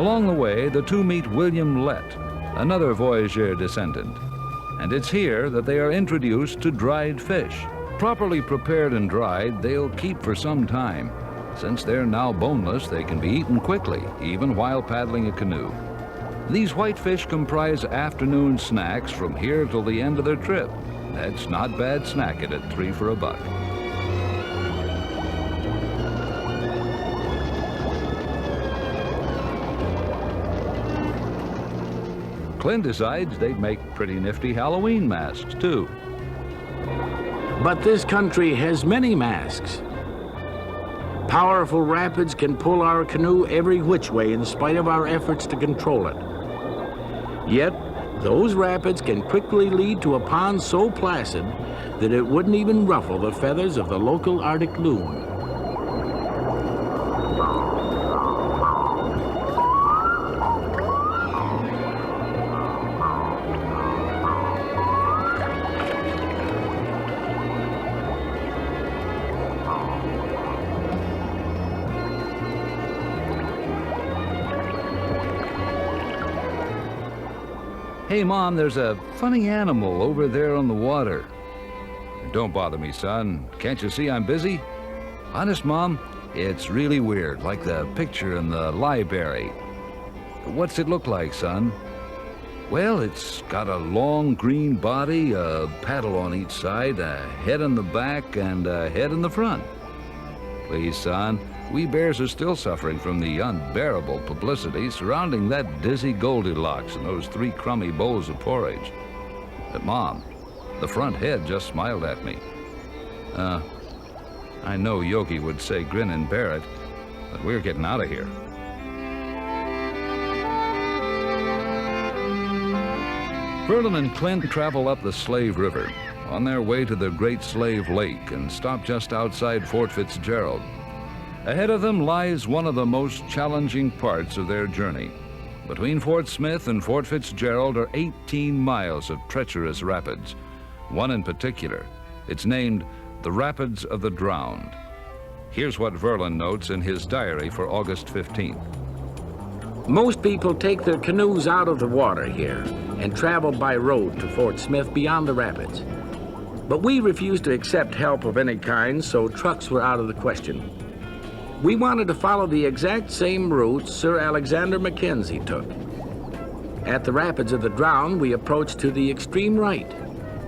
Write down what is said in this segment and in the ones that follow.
Along the way, the two meet William Lett, another voyageur descendant. And it's here that they are introduced to dried fish. Properly prepared and dried, they'll keep for some time. Since they're now boneless, they can be eaten quickly, even while paddling a canoe. These whitefish comprise afternoon snacks from here till the end of their trip. That's not bad snacking at 3 for $1. Clint decides they'd make pretty nifty Halloween masks, too. But this country has many masks. Powerful rapids can pull our canoe every which way in spite of our efforts to control it. Yet, those rapids can quickly lead to a pond so placid that it wouldn't even ruffle the feathers of the local Arctic loon. Hey, Mom, there's a funny animal over there on the water. Don't bother me, son. Can't you see I'm busy? Honest, Mom, it's really weird, like the picture in the library. What's it look like, son? Well, it's got a long green body, a paddle on each side, a head in the back, and a head in the front. Please, son, we bears are still suffering from the unbearable publicity surrounding that dizzy Goldilocks and those 3 crummy bowls of porridge. But, Mom, the front head just smiled at me. I know Yogi would say grin and bear it, but we're getting out of here. Verlen and Clint travel up the Slave River on their way to the Great Slave Lake and stop just outside Fort Fitzgerald. Ahead of them lies one of the most challenging parts of their journey. Between Fort Smith and Fort Fitzgerald are 18 miles of treacherous rapids. One in particular, it's named the Rapids of the Drowned. Here's what Verlen notes in his diary for August 15th. Most people take their canoes out of the water here and travel by road to Fort Smith beyond the rapids. But we refused to accept help of any kind, so trucks were out of the question. We wanted to follow the exact same route Sir Alexander Mackenzie took. At the Rapids of the Drowned, we approached to the extreme right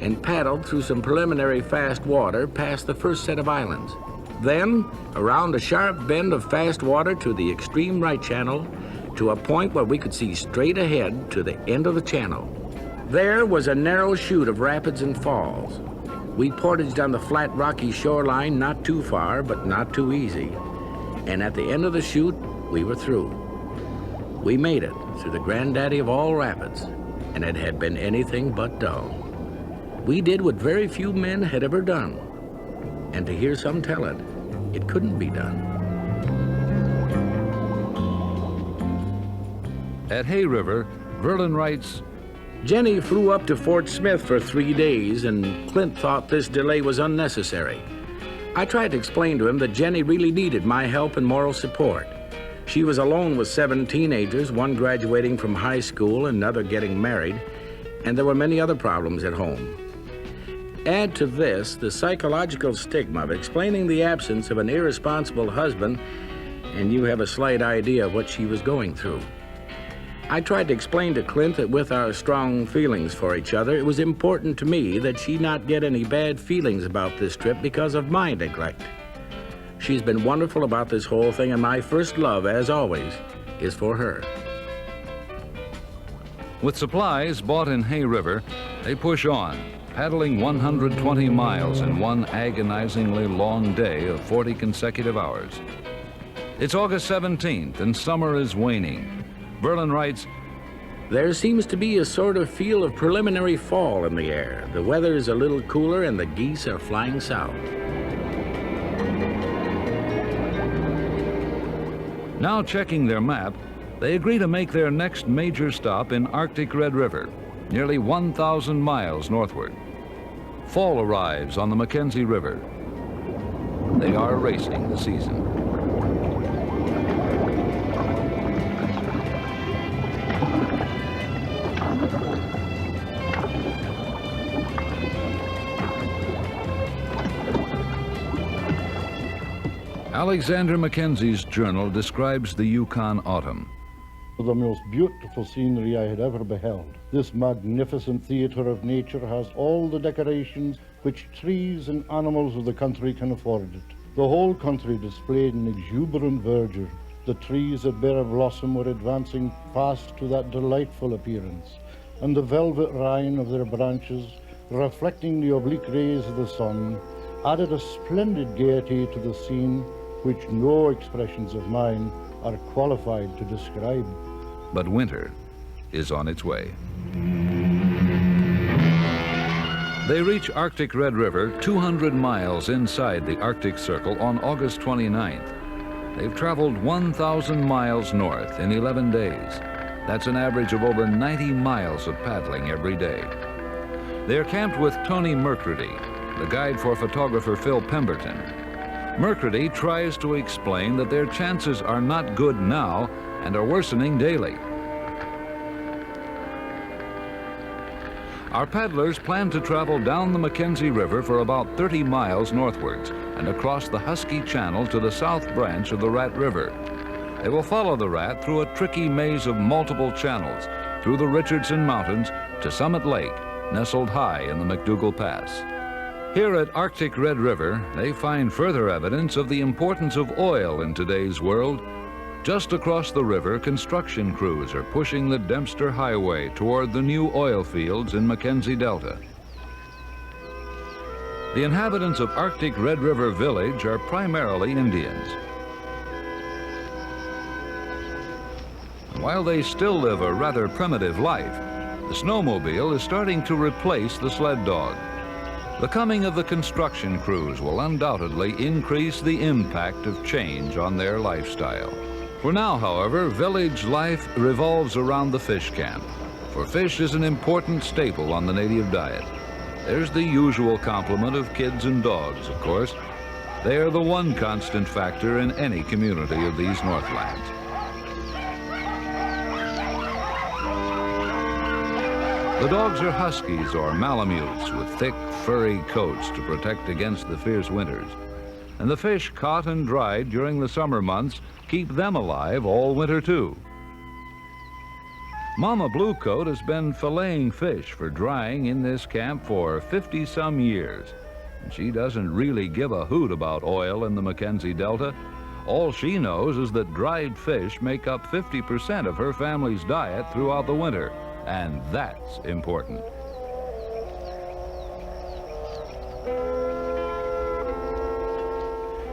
and paddled through some preliminary fast water past the first set of islands. Then, around a sharp bend of fast water to the extreme right channel, to a point where we could see straight ahead to the end of the channel. There was a narrow chute of rapids and falls. We portaged on the flat, rocky shoreline, not too far, but not too easy. And at the end of the chute, we were through. We made it through the granddaddy of all rapids, and it had been anything but dull. We did what very few men had ever done, and to hear some tell it, it couldn't be done. At Hay River, Verlen writes, Jenny flew up to Fort Smith for 3 days, and Clint thought this delay was unnecessary. I tried to explain to him that Jenny really needed my help and moral support. She was alone with 7 teenagers, one graduating from high school, another getting married, and there were many other problems at home. Add to this the psychological stigma of explaining the absence of an irresponsible husband, and you have a slight idea of what she was going through. I tried to explain to Clint that with our strong feelings for each other, it was important to me that she not get any bad feelings about this trip because of my neglect. She's been wonderful about this whole thing, and my first love, as always, is for her. With supplies bought in Hay River, they push on, paddling 120 miles in one agonizingly long day of 40 consecutive hours. It's August 17th, and summer is waning. Verlen writes, There seems to be a sort of feel of preliminary fall in the air. The weather is a little cooler and the geese are flying south. Now checking their map, they agree to make their next major stop in Arctic Red River, nearly 1,000 miles northward. Fall arrives on the Mackenzie River. They are racing the season. Alexander Mackenzie's journal describes the Yukon autumn. The most beautiful scenery I had ever beheld. This magnificent theatre of nature has all the decorations which trees and animals of the country can afford it. The whole country displayed an exuberant verdure. The trees that bear a blossom were advancing fast to that delightful appearance, and the velvet rind of their branches, reflecting the oblique rays of the sun, added a splendid gaiety to the scene which no expressions of mine are qualified to describe. But winter is on its way. They reach Arctic Red River 200 miles inside the Arctic Circle on August 29th. They've traveled 1,000 miles north in 11 days. That's an average of over 90 miles of paddling every day. They're camped with Tony Mercredi, the guide for photographer Phil Pemberton. Mercredi tries to explain that their chances are not good now and are worsening daily. Our paddlers plan to travel down the Mackenzie River for about 30 miles northwards and across the Husky Channel to the south branch of the Rat River. They will follow the Rat through a tricky maze of multiple channels, through the Richardson Mountains to Summit Lake, nestled high in the McDougall Pass. Here at Arctic Red River, they find further evidence of the importance of oil in today's world. Just across the river, construction crews are pushing the Dempster Highway toward the new oil fields in Mackenzie Delta. The inhabitants of Arctic Red River Village are primarily Indians. While they still live a rather primitive life, the snowmobile is starting to replace the sled dog. The coming of the construction crews will undoubtedly increase the impact of change on their lifestyle. For now, however, village life revolves around the fish camp, for fish is an important staple on the native diet. There's the usual complement of kids and dogs, of course. They are the one constant factor in any community of these Northlands. The dogs are huskies or malamutes with thick, furry coats to protect against the fierce winters. And the fish caught and dried during the summer months keep them alive all winter too. Mama Bluecoat has been filleting fish for drying in this camp for 50-some years. And she doesn't really give a hoot about oil in the Mackenzie Delta. All she knows is that dried fish make up 50% of her family's diet throughout the winter. And that's important.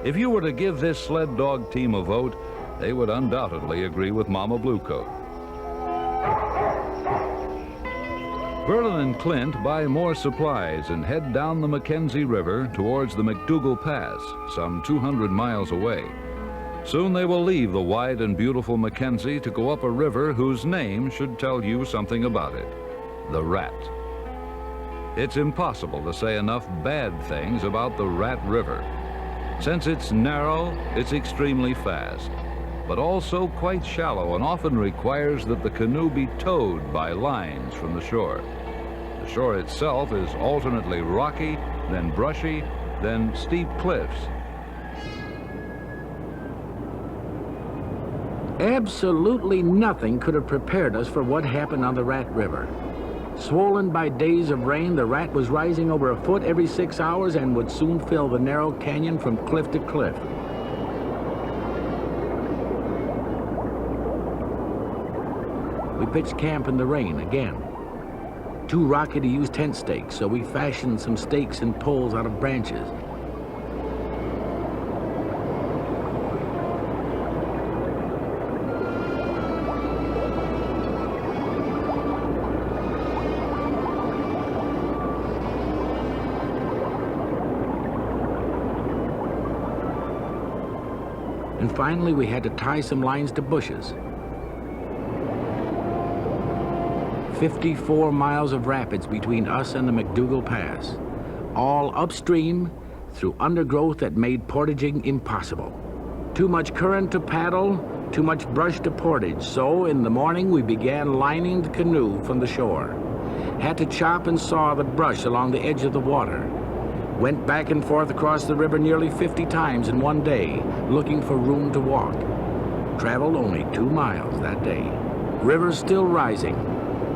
If you were to give this sled dog team a vote, they would undoubtedly agree with Mama Bluecoat. Verlen and Clint buy more supplies and head down the Mackenzie River towards the McDougall Pass, some 200 miles away. Soon they will leave the wide and beautiful Mackenzie to go up a river whose name should tell you something about it, the Rat. It's impossible to say enough bad things about the Rat River. Since it's narrow, it's extremely fast, but also quite shallow and often requires that the canoe be towed by lines from the shore. The shore itself is alternately rocky, then brushy, then steep cliffs. Absolutely nothing could have prepared us for what happened on the Rat River. Swollen by days of rain, the Rat was rising over a foot every 6 hours and would soon fill the narrow canyon from cliff to cliff. We pitched camp in the rain again. Too rocky to use tent stakes, so we fashioned some stakes and poles out of branches. And finally, we had to tie some lines to bushes. 54 miles of rapids between us and the McDougall Pass, all upstream through undergrowth that made portaging impossible. Too much current to paddle, too much brush to portage, so in the morning we began lining the canoe from the shore. Had to chop and saw the brush along the edge of the water. Went back and forth across the river nearly 50 times in one day, looking for room to walk. Traveled only 2 miles that day. River still rising.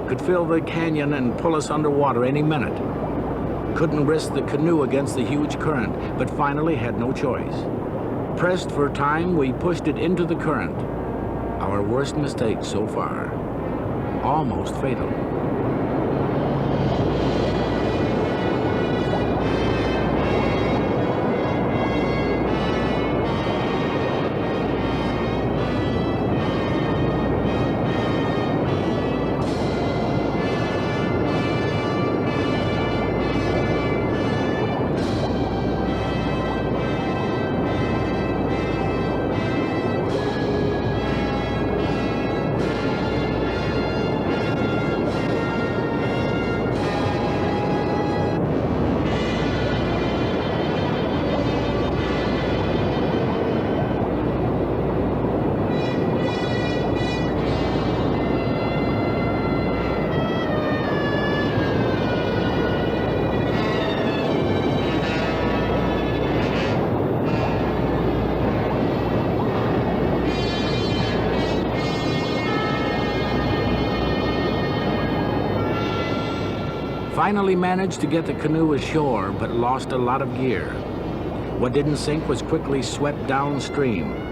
Could fill the canyon and pull us underwater any minute. Couldn't risk the canoe against the huge current, but finally had no choice. Pressed for time, we pushed it into the current. Our worst mistake so far. Almost fatal. Finally managed to get the canoe ashore, but lost a lot of gear. What didn't sink was quickly swept downstream.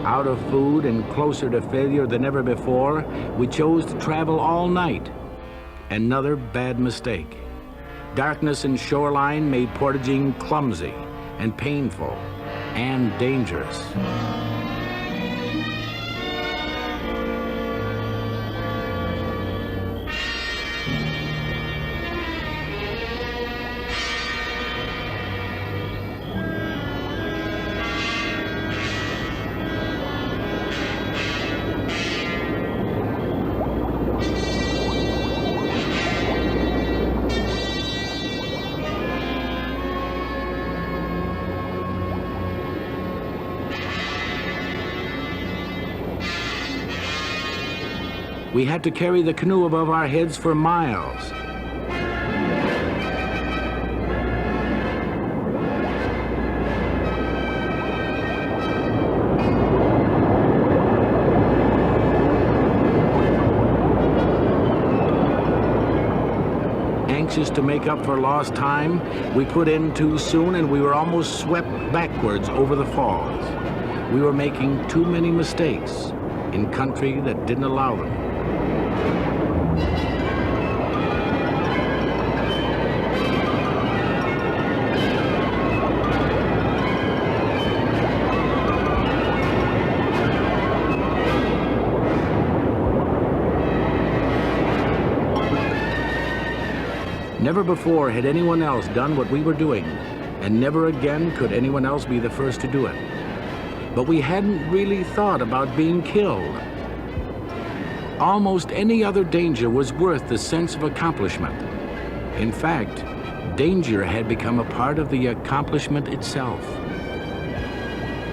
Out of food and closer to failure than ever before, we chose to travel all night. Another bad mistake. Darkness and shoreline made portaging clumsy and painful and dangerous. We had to carry the canoe above our heads for miles. Anxious to make up for lost time, we put in too soon and we were almost swept backwards over the falls. We were making too many mistakes in country that didn't allow them. Never before had anyone else done what we were doing, and never again could anyone else be the first to do it. But we hadn't really thought about being killed. Almost any other danger was worth the sense of accomplishment. In fact, danger had become a part of the accomplishment itself.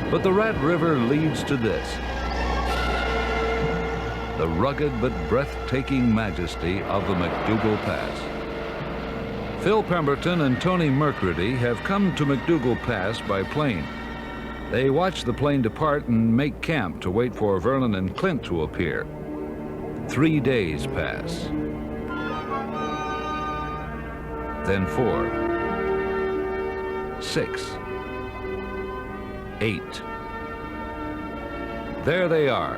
But the Rat River leads to this: the rugged but breathtaking majesty of the McDougall Pass. Phil Pemberton and Tony Mercredi have come to McDougall Pass by plane. They watch the plane depart and make camp to wait for Verlen and Clint to appear. 3 days pass. Then 4, 6, 8. There they are.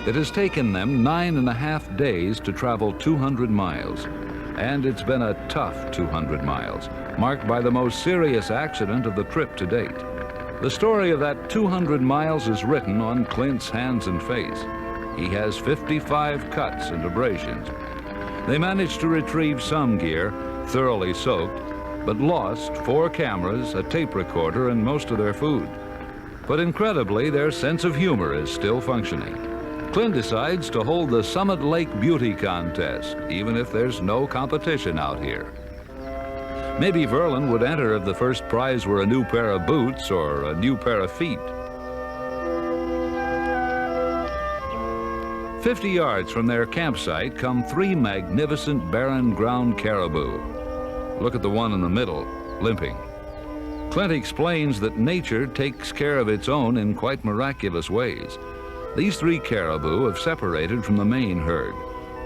It has taken them 9.5 days to travel 200 miles. And it's been a tough 200 miles, marked by the most serious accident of the trip to date. The story of that 200 miles is written on Clint's hands and face. He has 55 cuts and abrasions. They managed to retrieve some gear, thoroughly soaked, but lost 4 cameras, a tape recorder, and most of their food. But incredibly, their sense of humor is still functioning. Clint decides to hold the Summit Lake Beauty Contest, even if there's no competition out here. Maybe Verlen would enter if the first prize were a new pair of boots or a new pair of feet. 50 yards from their campsite come 3 magnificent barren ground caribou. Look at the one in the middle, limping. Clint explains that nature takes care of its own in quite miraculous ways. These 3 caribou have separated from the main herd.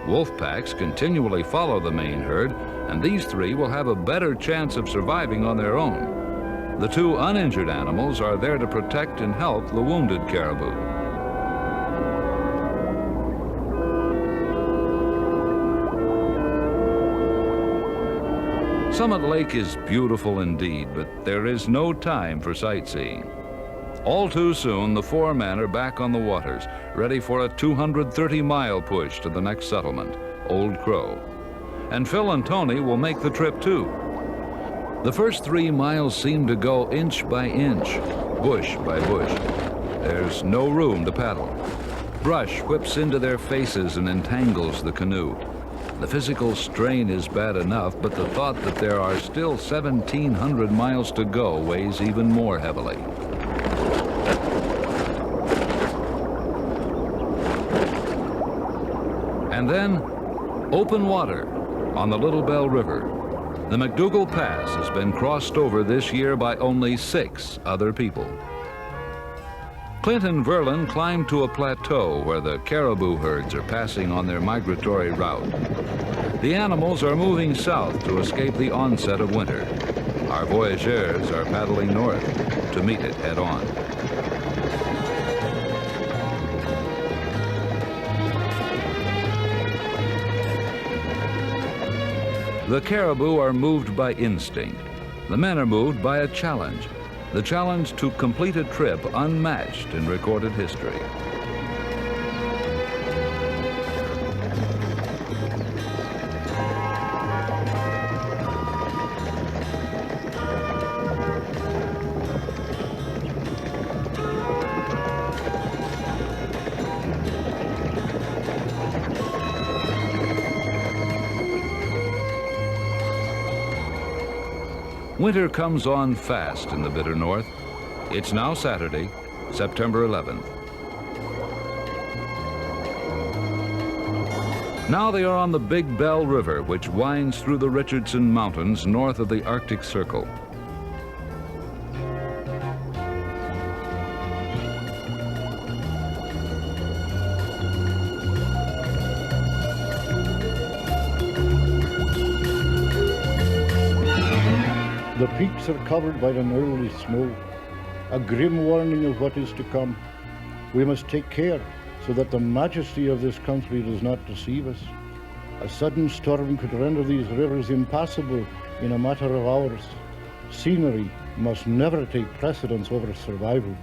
Wolf packs continually follow the main herd, and these 3 will have a better chance of surviving on their own. The 2 uninjured animals are there to protect and help the wounded caribou. Summit Lake is beautiful indeed, but there is no time for sightseeing. All too soon, the 4 men are back on the waters, ready for a 230-mile push to the next settlement, Old Crow. And Phil and Tony will make the trip too. The first 3 miles seem to go inch by inch, bush by bush. There's no room to paddle. Brush whips into their faces and entangles the canoe. The physical strain is bad enough, but the thought that there are still 1,700 miles to go weighs even more heavily. And then, open water on the Little Bell River. The McDougal Pass has been crossed over this year by only 6 other people. Clint and Verlen climb to a plateau where the caribou herds are passing on their migratory route. The animals are moving south to escape the onset of winter. Our voyageurs are paddling north to meet it head on. The caribou are moved by instinct. The men are moved by a challenge. The challenge to complete a trip unmatched in recorded history. Winter comes on fast in the bitter north. It's now Saturday, September 11th. Now they are on the Big Bell River, which winds through the Richardson Mountains north of the Arctic Circle. The peaks are covered by an early snow, a grim warning of what is to come. We must take care so that the majesty of this country does not deceive us. A sudden storm could render these rivers impassable in a matter of hours. Scenery must never take precedence over survival.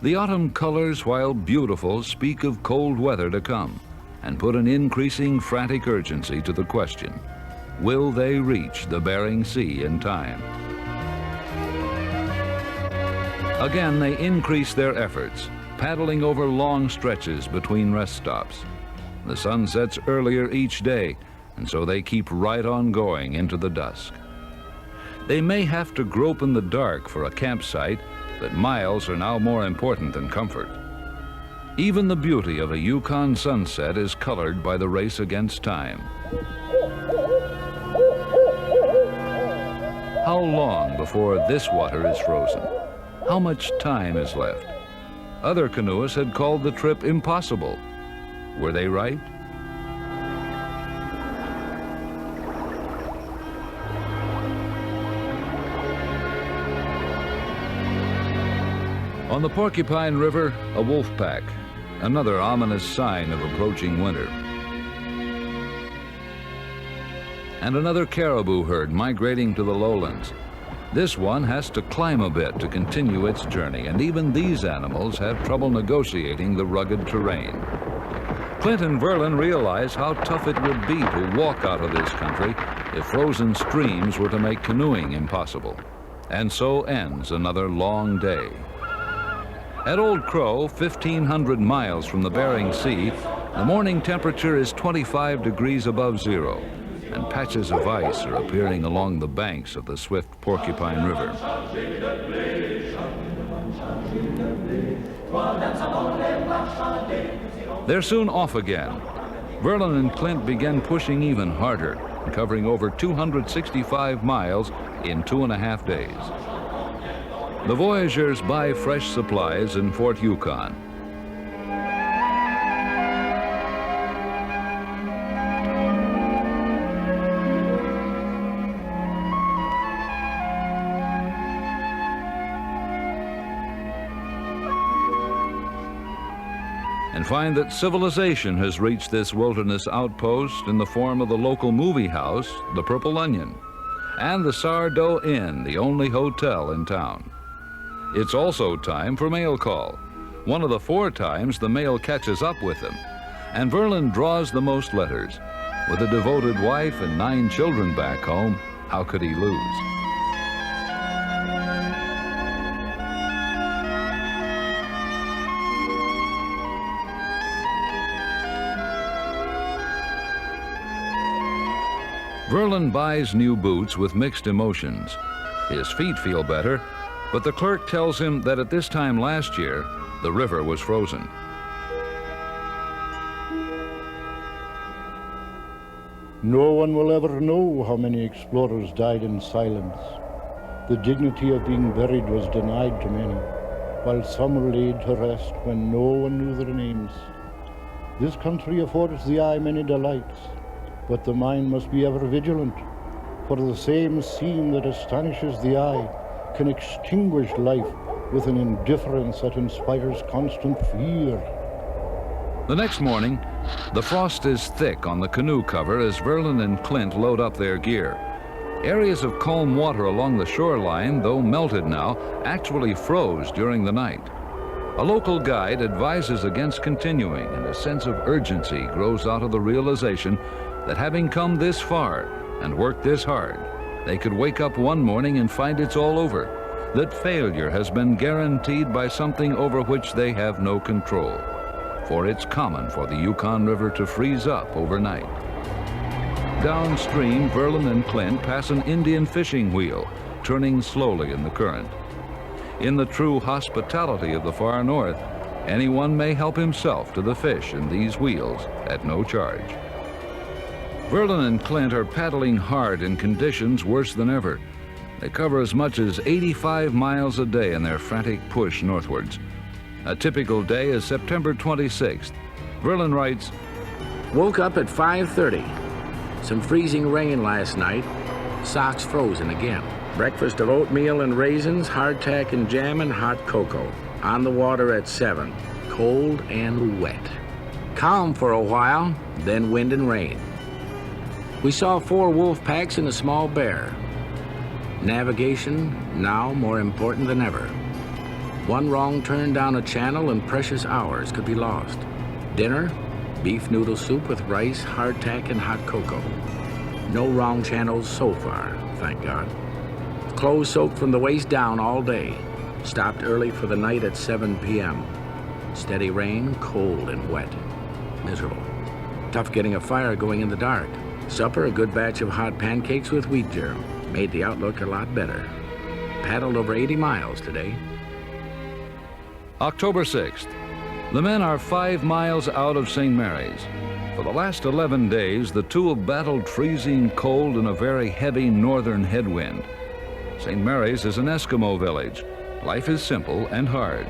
The autumn colors, while beautiful, speak of cold weather to come and put an increasing frantic urgency to the question: will they reach the Bering Sea in time? Again, they increase their efforts, paddling over long stretches between rest stops. The sun sets earlier each day, and so they keep right on going into the dusk. They may have to grope in the dark for a campsite, but miles are now more important than comfort. Even the beauty of a Yukon sunset is colored by the race against time. How long before this water is frozen? How much time is left? Other canoeists had called the trip impossible. Were they right? On the Porcupine River, a wolf pack. another ominous sign of approaching winter. And another caribou herd migrating to the lowlands. This one has to climb a bit to continue its journey, and even these animals have trouble negotiating the rugged terrain. Clint and Verlen realize how tough it would be to walk out of this country if frozen streams were to make canoeing impossible. And so ends another long day. At Old Crow, 1,500 miles from the Bering Sea, the morning temperature is 25 degrees above zero, and patches of ice are appearing along the banks of the swift Porcupine River. They're soon off again. Verlen and Clint begin pushing even harder, covering over 265 miles in 2.5 days. The voyageurs buy fresh supplies in Fort Yukon. And find that civilization has reached this wilderness outpost in the form of the local movie house, the Purple Onion, and the Sourdough Inn, the only hotel in town. It's also time for mail call, one of the 4 times the mail catches up with them, and Verlen draws the most letters. With a devoted wife and 9 children back home, how could he lose? Verlen buys new boots with mixed emotions. His feet feel better, but the clerk tells him that at this time last year, the river was frozen. No one will ever know how many explorers died in silence. The dignity of being buried was denied to many, while some were laid to rest when no one knew their names. This country affords the eye many delights, but the mind must be ever vigilant, for the same scene that astonishes the eye can extinguish life with an indifference that inspires constant fear. The next morning, the frost is thick on the canoe cover as Verlen and Clint load up their gear. Areas of calm water along the shoreline, though melted now, actually froze during the night. A local guide advises against continuing, and a sense of urgency grows out of the realization that having come this far and worked this hard, they could wake up one morning and find it's all over, that failure has been guaranteed by something over which they have no control. For it's common for the Yukon River to freeze up overnight. Downstream, Verlen and Clint pass an Indian fishing wheel, turning slowly in the current. In the true hospitality of the far north, anyone may help himself to the fish in these wheels at no charge. Verlen and Clint are paddling hard in conditions worse than ever. They cover as much as 85 miles a day in their frantic push northwards. A typical day is September 26th. Verlen writes, Woke up at 5:30. Some freezing rain last night. Socks frozen again. Breakfast of oatmeal and raisins, hardtack and jam, and hot cocoa. On the water at 7. Cold and wet. Calm for a while, then wind and rain. We saw 4 wolf packs and a small bear. Navigation now more important than ever. One wrong turn down a channel and precious hours could be lost. Dinner, beef noodle soup with rice, hardtack, and hot cocoa. No wrong channels so far, thank God. Clothes soaked from the waist down all day. Stopped early for the night at 7 p.m. Steady rain, cold and wet. Miserable. Tough getting a fire going in the dark. Supper, a good batch of hot pancakes with wheat germ. Made the outlook a lot better. Paddled over 80 miles today. October 6th. The men are 5 miles out of St. Mary's. For the last 11 days, the two have battled freezing cold and a very heavy northern headwind. St. Mary's is an Eskimo village. Life is simple and hard.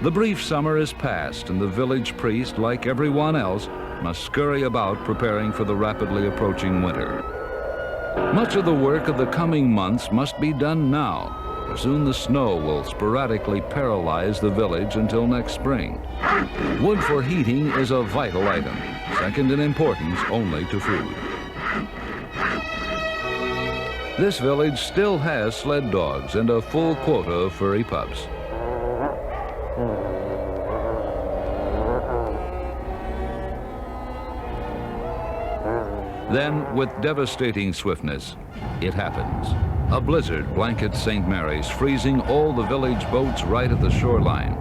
The brief summer is past, and the village priest, like everyone else, must scurry about preparing for the rapidly approaching winter. Much of the work of the coming months must be done now, or soon the snow will sporadically paralyze the village until next spring. Wood for heating is a vital item, second in importance only to food. This village still has sled dogs and a full quota of furry pups. Then, with devastating swiftness, it happens. A blizzard blankets St. Mary's, freezing all the village boats right at the shoreline.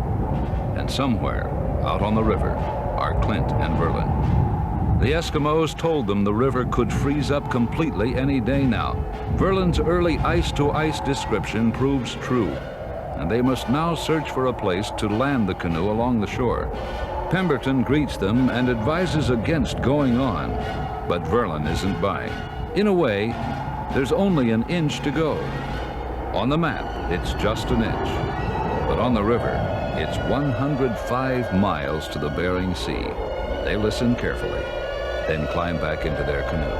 And somewhere, out on the river, are Clint and Verlen. The Eskimos told them the river could freeze up completely any day now. Verlen's early ice-to-ice description proves true, and they must now search for a place to land the canoe along the shore. Pemberton greets them and advises against going on, but Verlen isn't buying. In a way, there's only an inch to go. On the map, it's just an inch, but on the river, it's 105 miles to the Bering Sea. They listen carefully, then climb back into their canoe.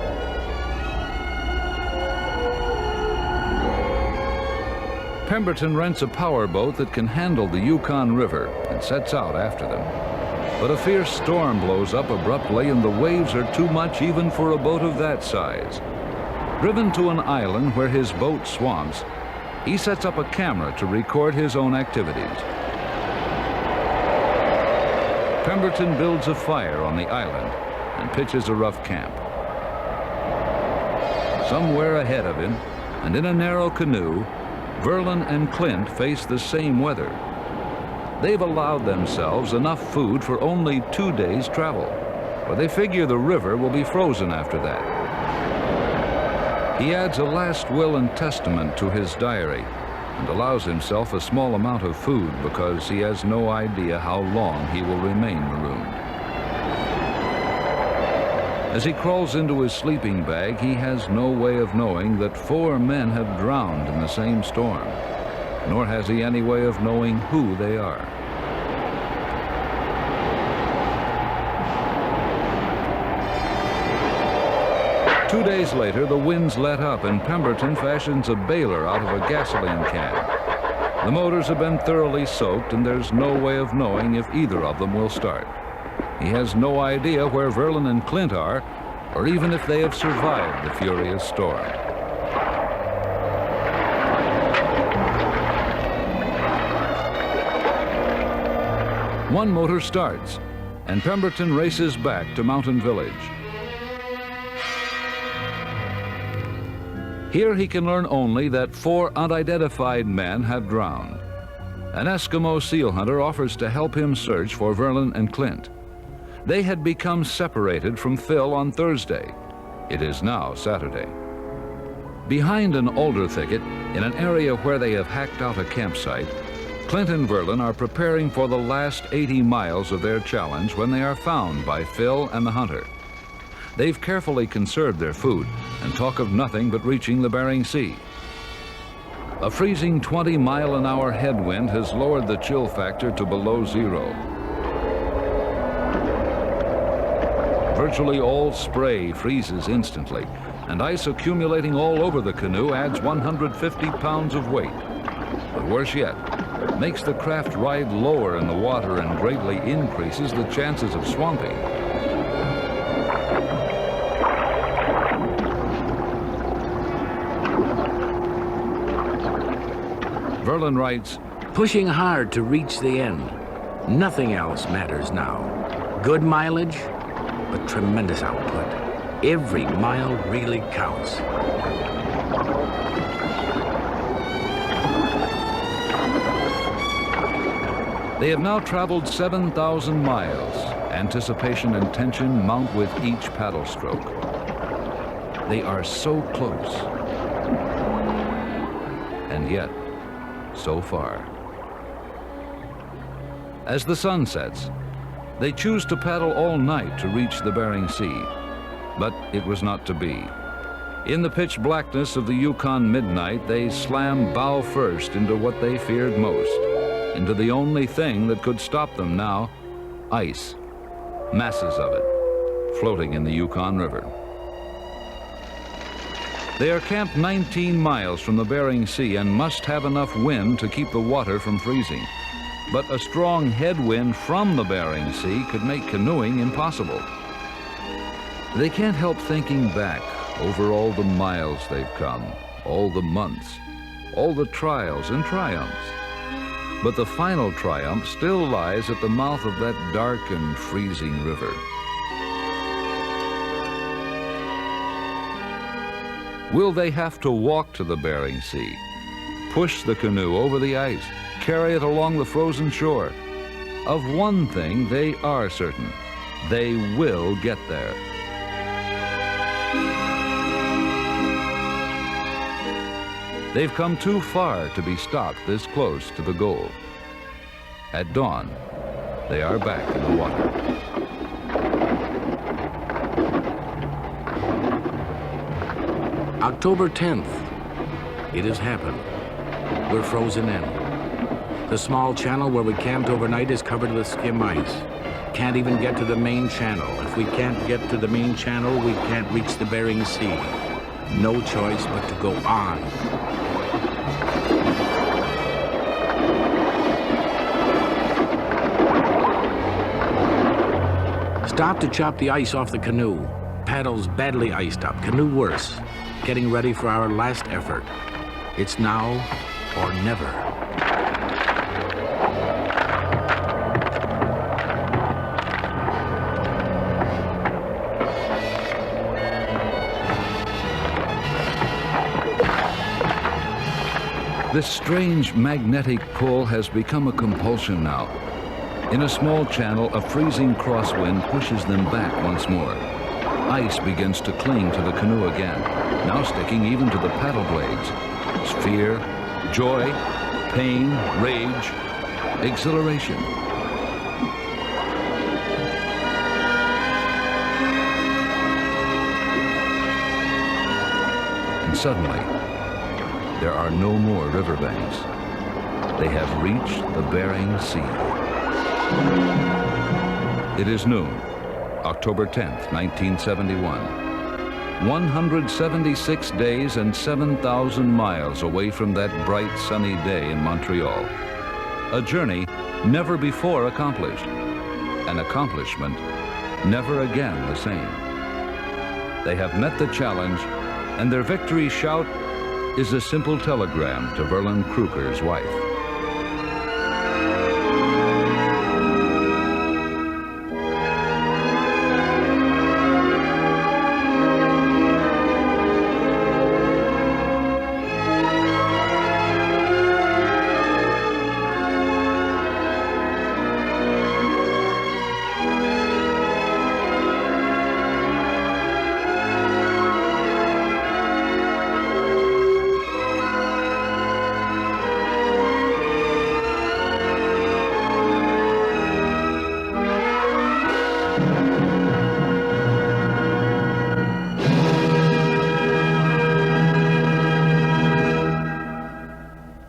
Pemberton rents a powerboat that can handle the Yukon River and sets out after them. But a fierce storm blows up abruptly and the waves are too much even for a boat of that size. Driven to an island where his boat swamps, he sets up a camera to record his own activities. Pemberton builds a fire on the island and pitches a rough camp. Somewhere ahead of him, and in a narrow canoe, Verlen and Clint face the same weather. They've allowed themselves enough food for only 2 days' travel, but they figure the river will be frozen after that. He adds a last will and testament to his diary and allows himself a small amount of food because he has no idea how long he will remain marooned. As he crawls into his sleeping bag, he has no way of knowing that 4 men have drowned in the same storm, nor has he any way of knowing who they are. Two days later, the winds let up and Pemberton fashions a bailer out of a gasoline can. The motors have been thoroughly soaked and there's no way of knowing if either of them will start. He has no idea where Verlen and Clint are, or even if they have survived the furious storm. One motor starts, and Pemberton races back to Mountain Village. Here he can learn only that 4 unidentified men have drowned. An Eskimo seal hunter offers to help him search for Verlen and Clint. They had become separated from Phil on Thursday. It is now Saturday. Behind an alder thicket, in an area where they have hacked out a campsite, Clint and Verlen are preparing for the last 80 miles of their challenge when they are found by Phil and the hunter. They've carefully conserved their food and talk of nothing but reaching the Bering Sea. A freezing 20-mile-an-hour headwind has lowered the chill factor to below 0. Virtually all spray freezes instantly, and ice accumulating all over the canoe adds 150 pounds of weight. But worse yet, it makes the craft ride lower in the water and greatly increases the chances of swamping. Verlen writes, "Pushing hard to reach the end. Nothing else matters now. Good mileage, but tremendous output. Every mile really counts." They have now traveled 7,000 miles. Anticipation and tension mount with each paddle stroke. They are so close, and yet so far. As the sun sets, they choose to paddle all night to reach the Bering Sea, but it was not to be. In the pitch blackness of the Yukon midnight, they slam bow first into what they feared most, into the only thing that could stop them now, ice, masses of it, floating in the Yukon River. They are camped 19 miles from the Bering Sea and must have enough wind to keep the water from freezing. But a strong headwind from the Bering Sea could make canoeing impossible. They can't help thinking back over all the miles they've come, all the months, all the trials and triumphs. But the final triumph still lies at the mouth of that dark and freezing river. Will they have to walk to the Bering Sea, push the canoe over the ice, carry it along the frozen shore? Of one thing they are certain: they will get there. They've come too far to be stopped this close to the goal. At dawn, they are back in the water. October 10th. It has happened. We're frozen in. The small channel where we camped overnight is covered with skim ice. Can't even get to the main channel. If we can't get to the main channel, we can't reach the Bering Sea. No choice but to go on. Stop to chop the ice off the canoe. Paddles badly iced up, canoe worse. Getting ready for our last effort. It's now or never. This strange magnetic pull has become a compulsion now. In a small channel, a freezing crosswind pushes them back once more. Ice begins to cling to the canoe again, now sticking even to the paddle blades. Fear, joy, pain, rage, exhilaration. And suddenly, there are no more riverbanks. They have reached the Bering Sea. It is noon, October 10th, 1971. 176 days and 7,000 miles away from that bright, sunny day in Montreal. A journey never before accomplished. An accomplishment never again the same. They have met the challenge, and their victory shout is a simple telegram to Verlen Kruger's wife.